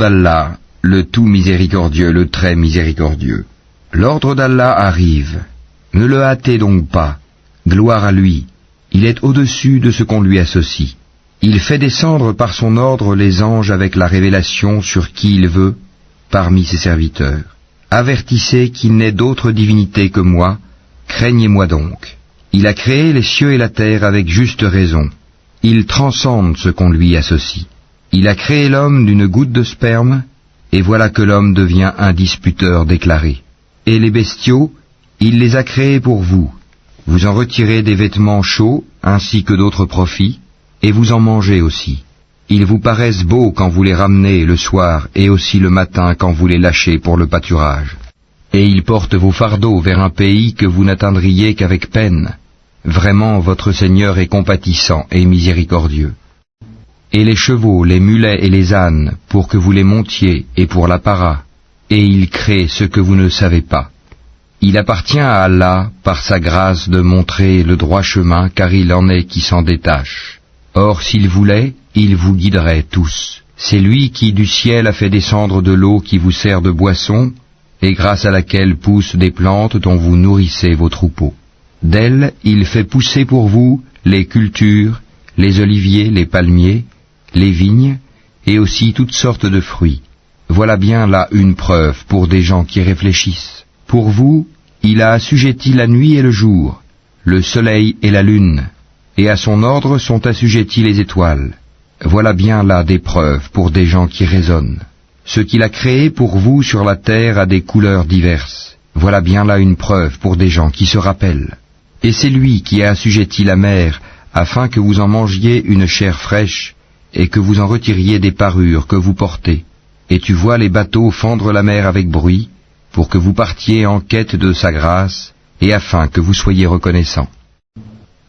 d'Allah, le tout miséricordieux, le très miséricordieux. L'ordre d'Allah arrive. Ne le hâtez donc pas. Gloire à lui. Il est au-dessus de ce qu'on lui associe. Il fait descendre par son ordre les anges avec la révélation sur qui il veut, parmi ses serviteurs. Avertissez qu'il n'est d'autre divinité que moi, craignez-moi donc. Il a créé les cieux et la terre avec juste raison. Il transcende ce qu'on lui associe. Il a créé l'homme d'une goutte de sperme, et voilà que l'homme devient un disputeur déclaré. Et les bestiaux, il les a créés pour vous. Vous en retirez des vêtements chauds, ainsi que d'autres profits, et vous en mangez aussi. Ils vous paraissent beaux quand vous les ramenez le soir, et aussi le matin quand vous les lâchez pour le pâturage. Et ils portent vos fardeaux vers un pays que vous n'atteindriez qu'avec peine. Vraiment, votre Seigneur est compatissant et miséricordieux. Et les chevaux, les mulets et les ânes, pour que vous les montiez, et pour l'apparat. Et il crée ce que vous ne savez pas. Il appartient à Allah, par sa grâce, de montrer le droit chemin, car il en est qui s'en détache. Or, s'il voulait, il vous guiderait tous. C'est lui qui du ciel a fait descendre de l'eau qui vous sert de boisson, et grâce à laquelle poussent des plantes dont vous nourrissez vos troupeaux. D'elle, il fait pousser pour vous les cultures, les oliviers, les palmiers, les vignes, et aussi toutes sortes de fruits. Voilà bien là une preuve pour des gens qui réfléchissent. Pour vous, il a assujetti la nuit et le jour, le soleil et la lune, et à son ordre sont assujettis les étoiles. Voilà bien là des preuves pour des gens qui raisonnent. Ce qu'il a créé pour vous sur la terre a des couleurs diverses. Voilà bien là une preuve pour des gens qui se rappellent. Et c'est lui qui a assujetti la mer, afin que vous en mangiez une chair fraîche, et que vous en retiriez des parures que vous portez. Et tu vois les bateaux fendre la mer avec bruit, pour que vous partiez en quête de sa grâce, et afin que vous soyez reconnaissants.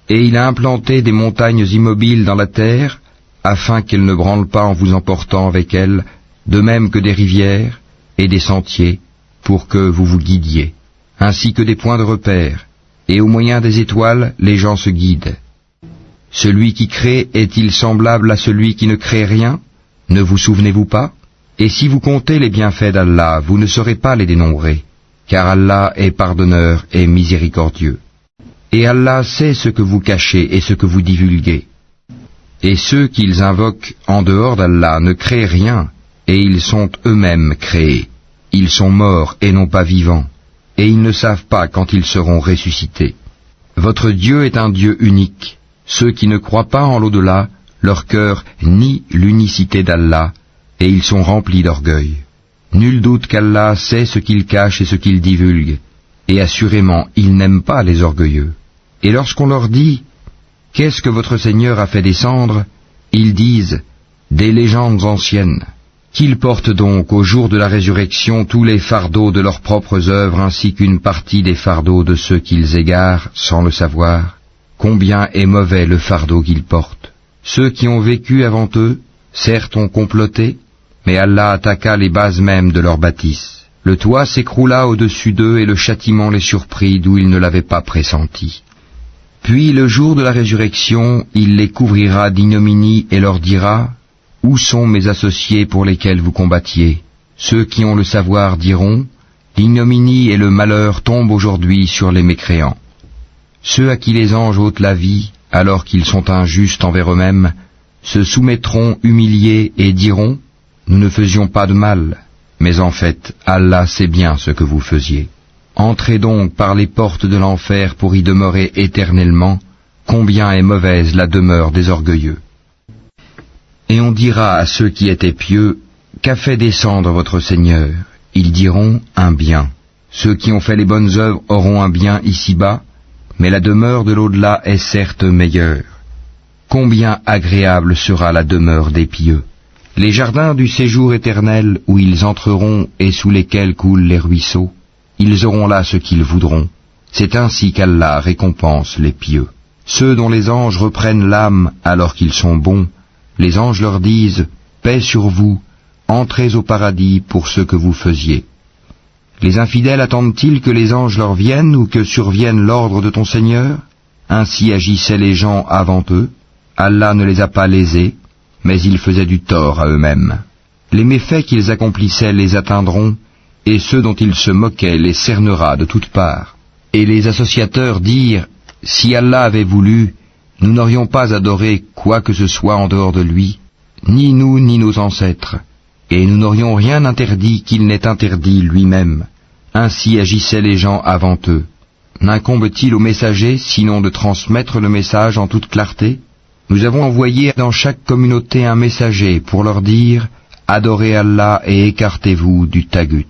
Et il a implanté des montagnes immobiles dans la terre, afin qu'elles ne branlent pas en vous emportant avec elles, de même que des rivières et des sentiers, pour que vous vous guidiez, ainsi que des points de repère, et au moyen des étoiles les gens se guident. Celui qui crée est-il semblable à celui qui ne crée rien? Ne vous souvenez-vous pas? Et si vous comptez les bienfaits d'Allah, vous ne saurez pas les dénombrer, car Allah est pardonneur et miséricordieux. Et Allah sait ce que vous cachez et ce que vous divulguez. Et ceux qu'ils invoquent en dehors d'Allah ne créent rien, et ils sont eux-mêmes créés. Ils sont morts et non pas vivants, et ils ne savent pas quand ils seront ressuscités. Votre Dieu est un Dieu unique. Ceux qui ne croient pas en l'au-delà, leur cœur nie l'unicité d'Allah, et ils sont remplis d'orgueil. Nul doute qu'Allah sait ce qu'il cache et ce qu'il divulgue, et assurément il n'aime pas les orgueilleux. Et lorsqu'on leur dit « Qu'est-ce que votre Seigneur a fait descendre ?» ils disent « Des légendes anciennes. » Qu'ils portent donc au jour de la résurrection tous les fardeaux de leurs propres œuvres ainsi qu'une partie des fardeaux de ceux qu'ils égarent sans le savoir. Combien est mauvais le fardeau qu'ils portent. Ceux qui ont vécu avant eux, certes ont comploté, mais Allah attaqua les bases mêmes de leur bâtisse. Le toit s'écroula au-dessus d'eux et le châtiment les surprit d'où ils ne l'avaient pas pressenti. Puis le jour de la résurrection, il les couvrira d'ignominie et leur dira « Où sont mes associés pour lesquels vous combattiez ?» Ceux qui ont le savoir diront « L'ignominie et le malheur tombent aujourd'hui sur les mécréants. » Ceux à qui les anges ôtent la vie, alors qu'ils sont injustes envers eux-mêmes, se soumettront humiliés et diront « Nous ne faisions pas de mal, mais en fait, Allah sait bien ce que vous faisiez. Entrez donc par les portes de l'enfer pour y demeurer éternellement, combien est mauvaise la demeure des orgueilleux. » Et on dira à ceux qui étaient pieux « Qu'a fait descendre votre Seigneur ?» Ils diront « Un bien. » Ceux qui ont fait les bonnes œuvres auront un bien ici-bas, mais la demeure de l'au-delà est certes meilleure. Combien agréable sera la demeure des pieux. Les jardins du séjour éternel où ils entreront et sous lesquels coulent les ruisseaux, ils auront là ce qu'ils voudront. C'est ainsi qu'Allah récompense les pieux. Ceux dont les anges reprennent l'âme alors qu'ils sont bons, les anges leur disent « Paix sur vous, entrez au paradis pour ce que vous faisiez. » Les infidèles attendent-ils que les anges leur viennent ou que survienne l'ordre de ton Seigneur? Ainsi agissaient les gens avant eux. Allah ne les a pas lésés, mais ils faisaient du tort à eux-mêmes. Les méfaits qu'ils accomplissaient les atteindront, et ceux dont ils se moquaient les cernera de toutes parts. Et les associateurs dirent, si Allah avait voulu, nous n'aurions pas adoré quoi que ce soit en dehors de lui, ni nous ni nos ancêtres, et nous n'aurions rien interdit qu'il n'ait interdit lui-même. Ainsi agissaient les gens avant eux. N'incombe-t-il aux messagers sinon de transmettre le message en toute clarté? Nous avons envoyé dans chaque communauté un messager pour leur dire « Adorez Allah et écartez-vous du tagut ».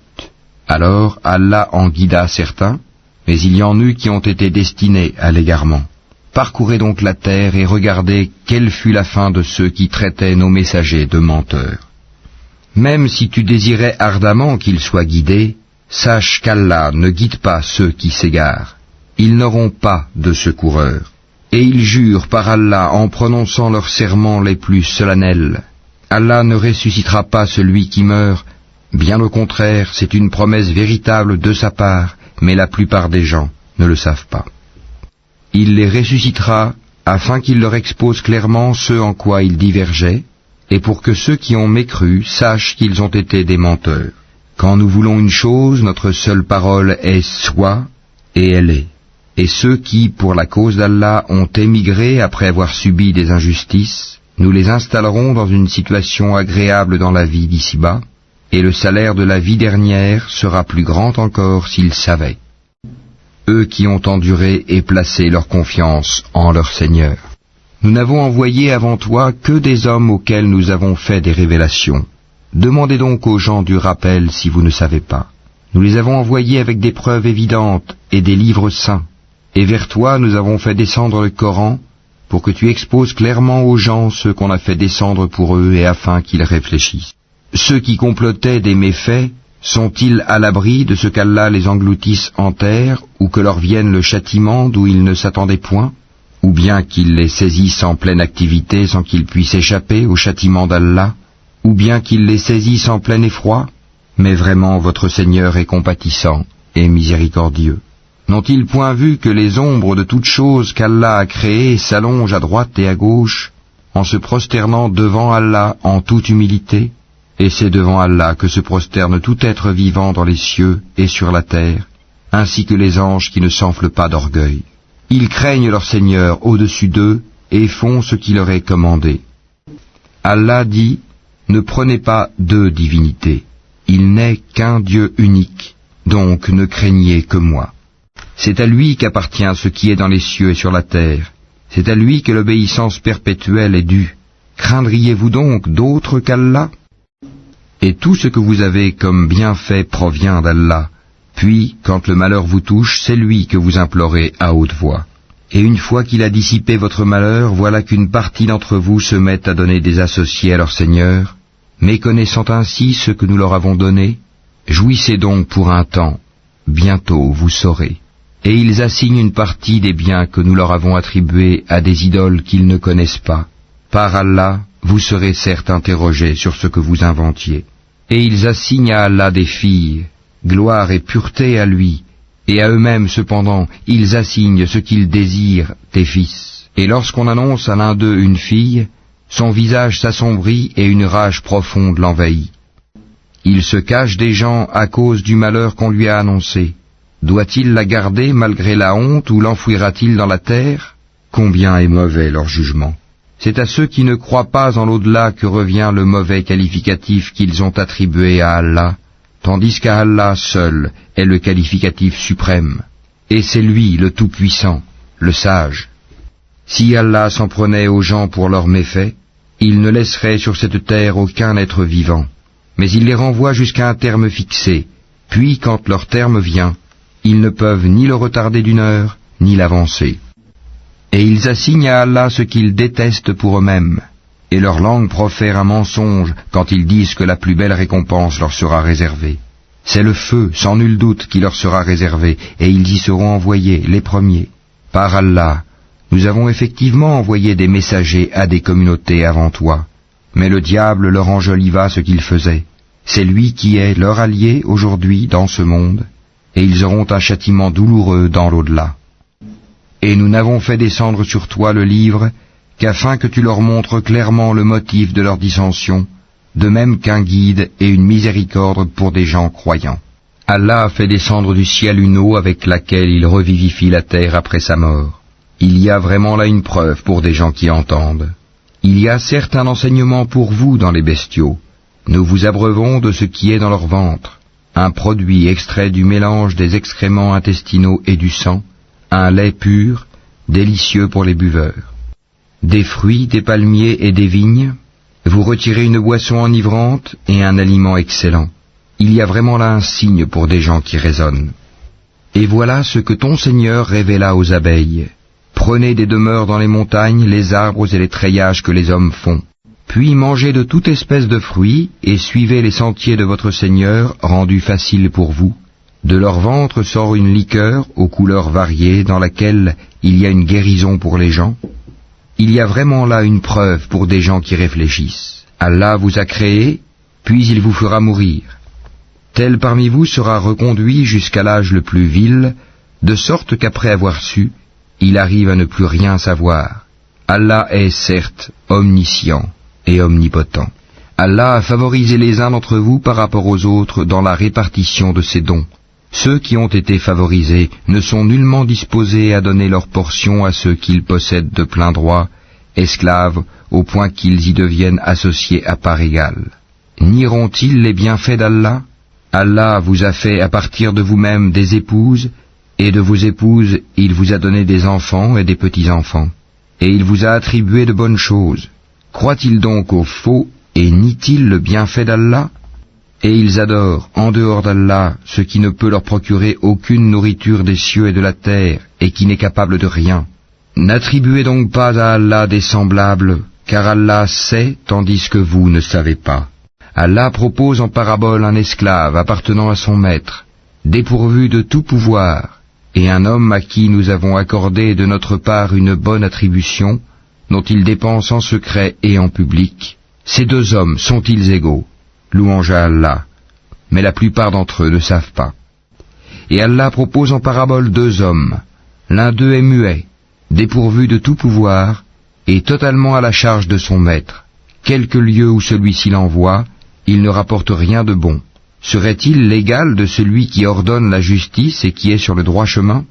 Alors Allah en guida certains, mais il y en eut qui ont été destinés à l'égarement. Parcourez donc la terre et regardez quelle fut la fin de ceux qui traitaient nos messagers de menteurs. Même si tu désirais ardemment qu'ils soient guidés, sache qu'Allah ne guide pas ceux qui s'égarent. Ils n'auront pas de secoureur. Et ils jurent par Allah en prononçant leurs serments les plus solennels. Allah ne ressuscitera pas celui qui meurt. Bien au contraire, c'est une promesse véritable de sa part, mais la plupart des gens ne le savent pas. Il les ressuscitera afin qu'il leur expose clairement ce en quoi ils divergeaient, et pour que ceux qui ont mécru sachent qu'ils ont été des menteurs. Quand nous voulons une chose, notre seule parole est « soit » et elle est. Et ceux qui, pour la cause d'Allah, ont émigré après avoir subi des injustices, nous les installerons dans une situation agréable dans la vie d'ici-bas, et le salaire de la vie dernière sera plus grand encore s'ils savaient. Eux qui ont enduré et placé leur confiance en leur Seigneur. Nous n'avons envoyé avant toi que des hommes auxquels nous avons fait des révélations. Demandez donc aux gens du rappel si vous ne savez pas. Nous les avons envoyés avec des preuves évidentes et des livres saints. Et vers toi nous avons fait descendre le Coran pour que tu exposes clairement aux gens ce qu'on a fait descendre pour eux et afin qu'ils réfléchissent. Ceux qui complotaient des méfaits, sont-ils à l'abri de ce qu'Allah les engloutisse en terre ou que leur vienne le châtiment d'où ils ne s'attendaient point, ou bien qu'il les saisisse en pleine activité sans qu'ils puissent échapper au châtiment d'Allah, ou bien qu'il les saisisse en plein effroi? Mais vraiment votre Seigneur est compatissant et miséricordieux. N'ont-ils point vu que les ombres de toutes choses qu'Allah a créées s'allongent à droite et à gauche, en se prosternant devant Allah en toute humilité? Et c'est devant Allah que se prosterne tout être vivant dans les cieux et sur la terre, ainsi que les anges qui ne s'enflent pas d'orgueil. Ils craignent leur Seigneur au-dessus d'eux et font ce qui leur est commandé. Allah dit, ne prenez pas deux divinités. Il n'est qu'un Dieu unique, donc ne craignez que moi. C'est à lui qu'appartient ce qui est dans les cieux et sur la terre. C'est à lui que l'obéissance perpétuelle est due. Craindriez-vous donc d'autre qu'Allah? Et tout ce que vous avez comme bienfait provient d'Allah. Puis, quand le malheur vous touche, c'est lui que vous implorez à haute voix. Et une fois qu'il a dissipé votre malheur, voilà qu'une partie d'entre vous se met à donner des associés à leur Seigneur, méconnaissant ainsi ce que nous leur avons donné. Jouissez donc pour un temps, bientôt vous saurez. Et ils assignent une partie des biens que nous leur avons attribués à des idoles qu'ils ne connaissent pas. Par Allah, vous serez certes interrogés sur ce que vous inventiez. Et ils assignent à Allah des filles, gloire et pureté à lui, et à eux-mêmes cependant, ils assignent ce qu'ils désirent des fils. Et lorsqu'on annonce à l'un d'eux une fille, son visage s'assombrit et une rage profonde l'envahit. Il se cache des gens à cause du malheur qu'on lui a annoncé. Doit-il la garder malgré la honte ou l'enfouira-t-il dans la terre? Combien est mauvais leur jugement. C'est à ceux qui ne croient pas en l'au-delà que revient le mauvais qualificatif qu'ils ont attribué à Allah, tandis qu'à Allah seul est le qualificatif suprême. Et c'est lui le Tout-Puissant, le Sage. Si Allah s'en prenait aux gens pour leurs méfaits, il ne laisserait sur cette terre aucun être vivant. Mais il les renvoie jusqu'à un terme fixé, puis quand leur terme vient, ils ne peuvent ni le retarder d'une heure, ni l'avancer. Et ils assignent à Allah ce qu'ils détestent pour eux-mêmes, et leur langue profère un mensonge quand ils disent que la plus belle récompense leur sera réservée. C'est le feu, sans nul doute, qui leur sera réservé, et ils y seront envoyés, les premiers. Par Allah, nous avons effectivement envoyé des messagers à des communautés avant toi, mais le diable leur enjoliva ce qu'ils faisaient. C'est lui qui est leur allié aujourd'hui dans ce monde, et ils auront un châtiment douloureux dans l'au-delà. Et nous n'avons fait descendre sur toi le livre qu'afin que tu leur montres clairement le motif de leur dissension, de même qu'un guide et une miséricorde pour des gens croyants. Allah a fait descendre du ciel une eau avec laquelle il revivifie la terre après sa mort. Il y a vraiment là une preuve pour des gens qui entendent. Il y a certes un enseignement pour vous dans les bestiaux. Nous vous abreuvons de ce qui est dans leur ventre, un produit extrait du mélange des excréments intestinaux et du sang, un lait pur, délicieux pour les buveurs. Des fruits, des palmiers et des vignes, vous retirez une boisson enivrante et un aliment excellent. Il y a vraiment là un signe pour des gens qui raisonnent. Et voilà ce que ton Seigneur révéla aux abeilles. Prenez des demeures dans les montagnes, les arbres et les treillages que les hommes font. Puis mangez de toute espèce de fruits et suivez les sentiers de votre Seigneur rendus faciles pour vous. De leur ventre sort une liqueur aux couleurs variées dans laquelle il y a une guérison pour les gens. Il y a vraiment là une preuve pour des gens qui réfléchissent. Allah vous a créé, puis il vous fera mourir. Tel parmi vous sera reconduit jusqu'à l'âge le plus vil, de sorte qu'après avoir su, il arrive à ne plus rien savoir. Allah est certes omniscient et omnipotent. Allah a favorisé les uns d'entre vous par rapport aux autres dans la répartition de ses dons. Ceux qui ont été favorisés ne sont nullement disposés à donner leur portion à ceux qu'ils possèdent de plein droit, esclaves, au point qu'ils y deviennent associés à part égale. Nieront-ils les bienfaits d'Allah ? Allah vous a fait à partir de vous-même des épouses, et de vos épouses il vous a donné des enfants et des petits-enfants, et il vous a attribué de bonnes choses. Croient-ils donc au faux et nient-ils le bienfait d'Allah ? Et ils adorent, en dehors d'Allah, ce qui ne peut leur procurer aucune nourriture des cieux et de la terre, et qui n'est capable de rien. N'attribuez donc pas à Allah des semblables, car Allah sait, tandis que vous ne savez pas. Allah propose en parabole un esclave appartenant à son maître, dépourvu de tout pouvoir, et un homme à qui nous avons accordé de notre part une bonne attribution, dont il dépense en secret et en public. Ces deux hommes sont-ils égaux ? Louange à Allah, mais la plupart d'entre eux ne savent pas. Et Allah propose en parabole deux hommes. L'un d'eux est muet, dépourvu de tout pouvoir, et totalement à la charge de son maître. Quelque lieu où celui-ci l'envoie, il ne rapporte rien de bon. Serait-il l'égal de celui qui ordonne la justice et qui est sur le droit chemin ?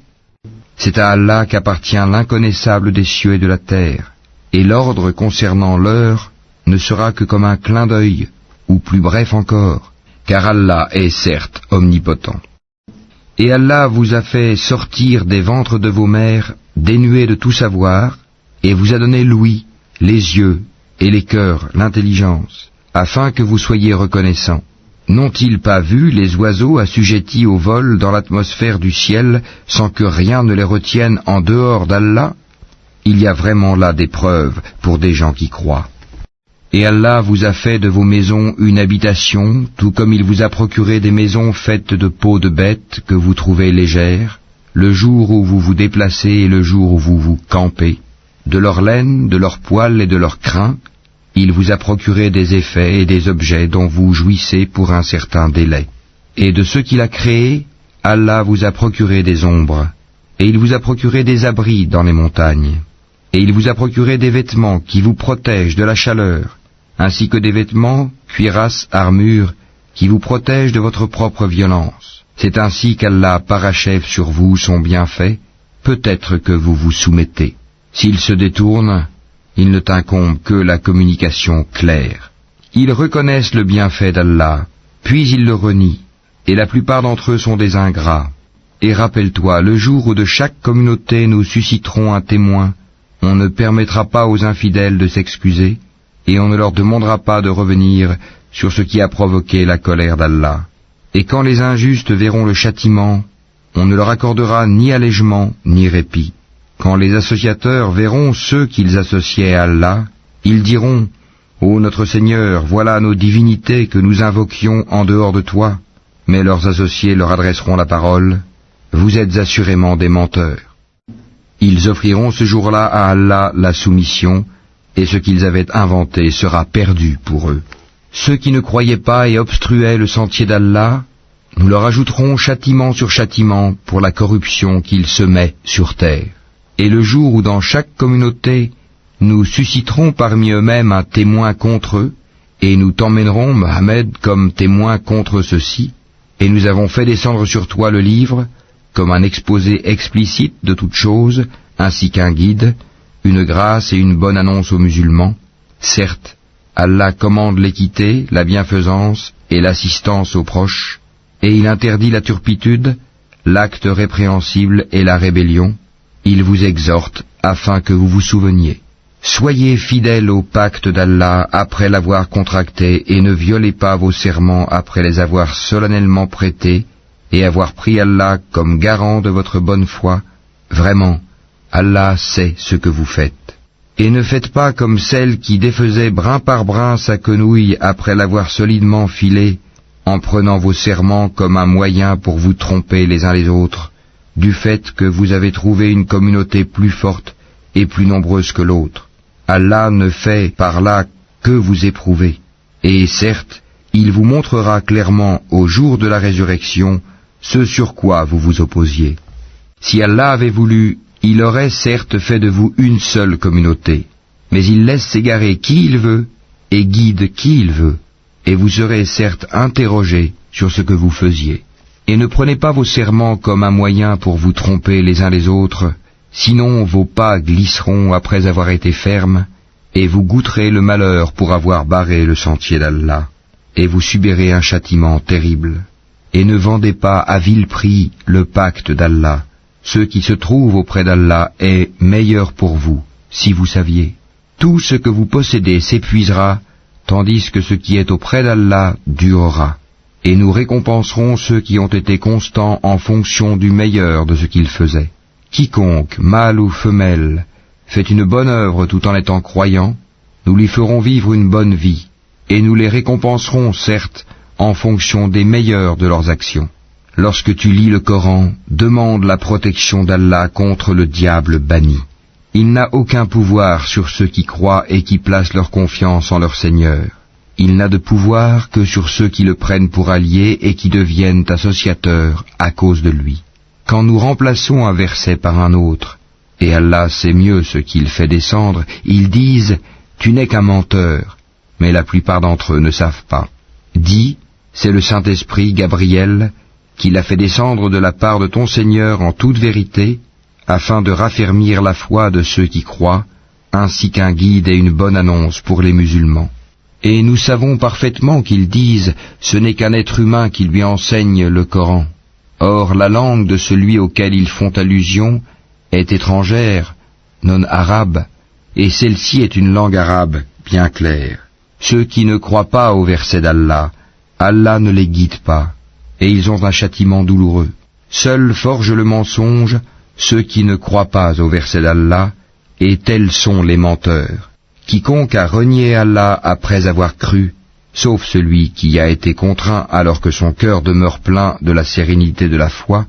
C'est à Allah qu'appartient l'inconnaissable des cieux et de la terre, et l'ordre concernant l'heure ne sera que comme un clin d'œil, ou plus bref encore, car Allah est certes omnipotent. Et Allah vous a fait sortir des ventres de vos mères dénués de tout savoir, et vous a donné l'ouïe, les yeux et les cœurs, l'intelligence, afin que vous soyez reconnaissants. N'ont-ils pas vu les oiseaux assujettis au vol dans l'atmosphère du ciel sans que rien ne les retienne en dehors d'Allah ? Il y a vraiment là des preuves pour des gens qui croient. Et Allah vous a fait de vos maisons une habitation, tout comme il vous a procuré des maisons faites de peaux de bêtes que vous trouvez légères, le jour où vous vous déplacez et le jour où vous vous campez. De leur laine, de leurs poils et de leurs crins, il vous a procuré des effets et des objets dont vous jouissez pour un certain délai. Et de ce qu'il a créé, Allah vous a procuré des ombres, et il vous a procuré des abris dans les montagnes. Et il vous a procuré des vêtements qui vous protègent de la chaleur, ainsi que des vêtements, cuirasses, armures, qui vous protègent de votre propre violence. C'est ainsi qu'Allah parachève sur vous son bienfait, peut-être que vous vous soumettez. S'il se détourne, il ne t'incombe que la communication claire. Ils reconnaissent le bienfait d'Allah, puis ils le renient, et la plupart d'entre eux sont des ingrats. Et rappelle-toi, le jour où de chaque communauté nous susciterons un témoin, on ne permettra pas aux infidèles de s'excuser, et on ne leur demandera pas de revenir sur ce qui a provoqué la colère d'Allah. Et quand les injustes verront le châtiment, on ne leur accordera ni allègement ni répit. Quand les associateurs verront ceux qu'ils associaient à Allah, ils diront « Ô notre Seigneur, voilà nos divinités que nous invoquions en dehors de toi. » Mais leurs associés leur adresseront la parole « Vous êtes assurément des menteurs. » Ils offriront ce jour-là à Allah la soumission, et ce qu'ils avaient inventé sera perdu pour eux. Ceux qui ne croyaient pas et obstruaient le sentier d'Allah, nous leur ajouterons châtiment sur châtiment pour la corruption qu'ils semaient sur terre. Et le jour où dans chaque communauté, nous susciterons parmi eux-mêmes un témoin contre eux, Et nous t'emmènerons, Mohammed, comme témoin contre ceci, et nous avons fait descendre sur toi le livre, comme un exposé explicite de toutes choses, ainsi qu'un guide, une grâce et une bonne annonce aux musulmans. Certes, Allah commande l'équité, la bienfaisance et l'assistance aux proches, et il interdit la turpitude, l'acte répréhensible et la rébellion. Il vous exhorte afin que vous vous souveniez. Soyez fidèles au pacte d'Allah après l'avoir contracté et ne violez pas vos serments après les avoir solennellement prêtés et avoir pris Allah comme garant de votre bonne foi. Vraiment, Allah sait ce que vous faites. Et ne faites pas comme celle qui défaisait brin par brin sa quenouille après l'avoir solidement filée, en prenant vos serments comme un moyen pour vous tromper les uns les autres, du fait que vous avez trouvé une communauté plus forte et plus nombreuse que l'autre. Allah ne fait par là que vous éprouver, et certes, il vous montrera clairement au jour de la résurrection ce sur quoi vous vous opposiez. Si Allah avait voulu, il aurait certes fait de vous une seule communauté, mais il laisse s'égarer qui il veut et guide qui il veut, et vous serez certes interrogés sur ce que vous faisiez. Et ne prenez pas vos serments comme un moyen pour vous tromper les uns les autres, sinon vos pas glisseront après avoir été fermes, et vous goûterez le malheur pour avoir barré le sentier d'Allah, et vous subirez un châtiment terrible. Et ne vendez pas à vil prix le pacte d'Allah. Ce qui se trouve auprès d'Allah est meilleur pour vous, si vous saviez. Tout ce que vous possédez s'épuisera, tandis que ce qui est auprès d'Allah durera. Et nous récompenserons ceux qui ont été constants en fonction du meilleur de ce qu'ils faisaient. Quiconque, mâle ou femelle, fait une bonne œuvre tout en étant croyant, nous lui ferons vivre une bonne vie, et nous les récompenserons, certes, en fonction des meilleurs de leurs actions. Lorsque tu lis le Coran, demande la protection d'Allah contre le diable banni. Il n'a aucun pouvoir sur ceux qui croient et qui placent leur confiance en leur Seigneur. Il n'a de pouvoir que sur ceux qui le prennent pour allié et qui deviennent associateurs à cause de lui. Quand nous remplaçons un verset par un autre, et Allah sait mieux ce qu'il fait descendre, ils disent « Tu n'es qu'un menteur », mais la plupart d'entre eux ne savent pas. Dis, c'est le Saint-Esprit, Gabriel, qui l'a fait descendre de la part de ton Seigneur en toute vérité, afin de raffermir la foi de ceux qui croient, ainsi qu'un guide et une bonne annonce pour les musulmans. Et nous savons parfaitement qu'ils disent « Ce n'est qu'un être humain qui lui enseigne le Coran ». Or, la langue de celui auquel ils font allusion est étrangère, non arabe, et celle-ci est une langue arabe bien claire. Ceux qui ne croient pas au verset d'Allah, Allah ne les guide pas, et ils ont un châtiment douloureux. Seuls forgent le mensonge ceux qui ne croient pas au verset d'Allah, et tels sont les menteurs. Quiconque a renié Allah après avoir cru, sauf celui qui a été contraint alors que son cœur demeure plein de la sérénité de la foi,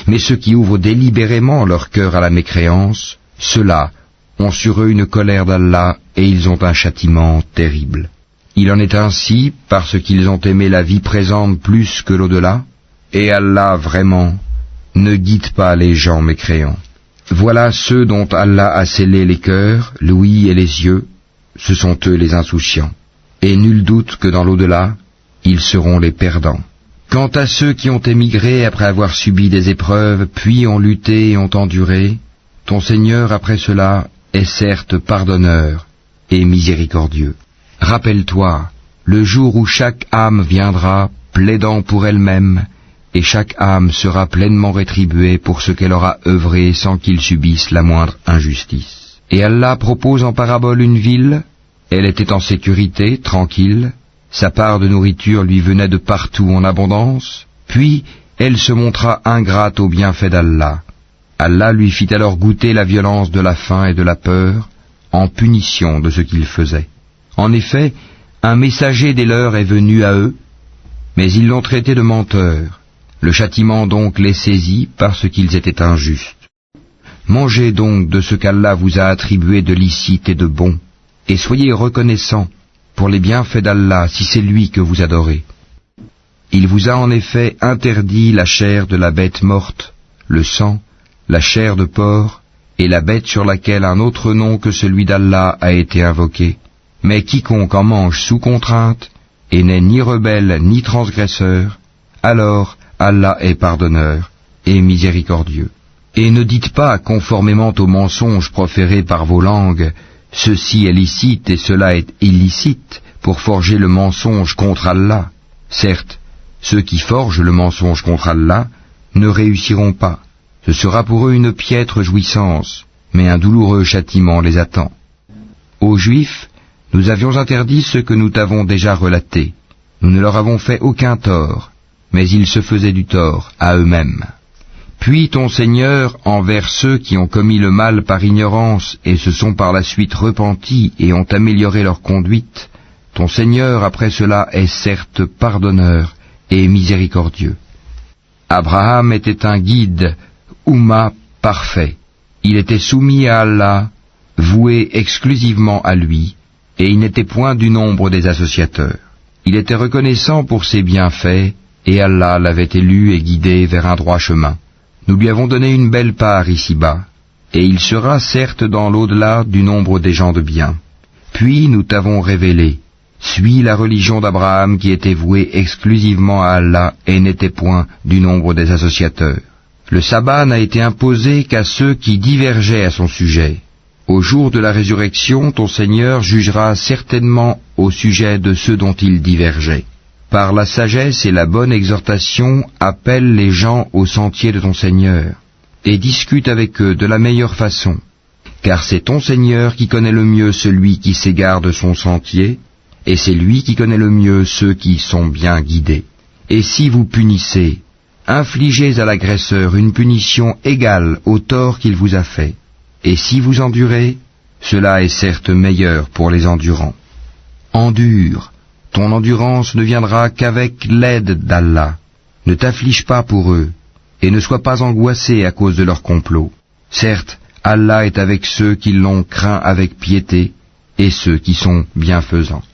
mais ceux qui ouvrent délibérément leur cœur à la mécréance, ceux-là ont sur eux une colère d'Allah et ils ont un châtiment terrible. Il en est ainsi parce qu'ils ont aimé la vie présente plus que l'au-delà, et Allah vraiment ne guide pas les gens mécréants. Voilà ceux dont Allah a scellé les cœurs, l'ouïe et les yeux, ce sont eux les insouciants. Et nul doute que dans l'au-delà, ils seront les perdants. Quant à ceux qui ont émigré après avoir subi des épreuves, puis ont lutté et ont enduré, ton Seigneur après cela est certes pardonneur et miséricordieux. Rappelle-toi, le jour où chaque âme viendra, plaidant pour elle-même, et chaque âme sera pleinement rétribuée pour ce qu'elle aura œuvré sans qu'il subisse la moindre injustice. Et Allah propose en parabole une ville, elle était en sécurité, tranquille, sa part de nourriture lui venait de partout en abondance, puis elle se montra ingrate aux bienfaits d'Allah. Allah lui fit alors goûter la violence de la faim et de la peur, en punition de ce qu'il faisait. En effet, un messager des leurs est venu à eux, mais ils l'ont traité de menteur. Le châtiment donc les saisit parce qu'ils étaient injustes. Mangez donc de ce qu'Allah vous a attribué de licite et de bon, et soyez reconnaissants pour les bienfaits d'Allah si c'est lui que vous adorez. Il vous a en effet interdit la chair de la bête morte, le sang, la chair de porc, et la bête sur laquelle un autre nom que celui d'Allah a été invoqué, Mais quiconque en mange sous contrainte, et n'est ni rebelle ni transgresseur, alors Allah est pardonneur et miséricordieux. Et ne dites pas, conformément aux mensonges proférés par vos langues, ceci est licite et cela est illicite, pour forger le mensonge contre Allah. Certes, ceux qui forgent le mensonge contre Allah ne réussiront pas. Ce sera pour eux une piètre jouissance, mais un douloureux châtiment les attend. Aux Juifs, nous avions interdit ce que nous t'avons déjà relaté. Nous ne leur avons fait aucun tort, mais ils se faisaient du tort à eux-mêmes. Puis ton Seigneur, envers ceux qui ont commis le mal par ignorance et se sont par la suite repentis et ont amélioré leur conduite, ton Seigneur après cela est certes pardonneur et miséricordieux. Abraham était un guide, Oumma parfait. Il était soumis à Allah, voué exclusivement à lui, et il n'était point du nombre des associateurs. Il était reconnaissant pour ses bienfaits, et Allah l'avait élu et guidé vers un droit chemin. Nous lui avons donné une belle part ici-bas, et il sera certes dans l'au-delà du nombre des gens de bien. Puis nous t'avons révélé, suis la religion d'Abraham qui était vouée exclusivement à Allah et n'était point du nombre des associateurs. Le sabbat n'a été imposé qu'à ceux qui divergeaient à son sujet. Au jour de la résurrection, ton Seigneur jugera certainement au sujet de ceux dont ils divergeaient. Par la sagesse et la bonne exhortation, appelle les gens au sentier de ton Seigneur, et discute avec eux de la meilleure façon, car c'est ton Seigneur qui connaît le mieux celui qui s'égare de son sentier, et c'est lui qui connaît le mieux ceux qui sont bien guidés. Et si vous punissez, infligez à l'agresseur une punition égale au tort qu'il vous a fait, et si vous endurez, cela est certes meilleur pour les endurants. Endure. Ton endurance ne viendra qu'avec l'aide d'Allah. Ne t'afflige pas pour eux, et ne sois pas angoissé à cause de leur complot. Certes, Allah est avec ceux qui l'ont craint avec piété, et ceux qui sont bienfaisants.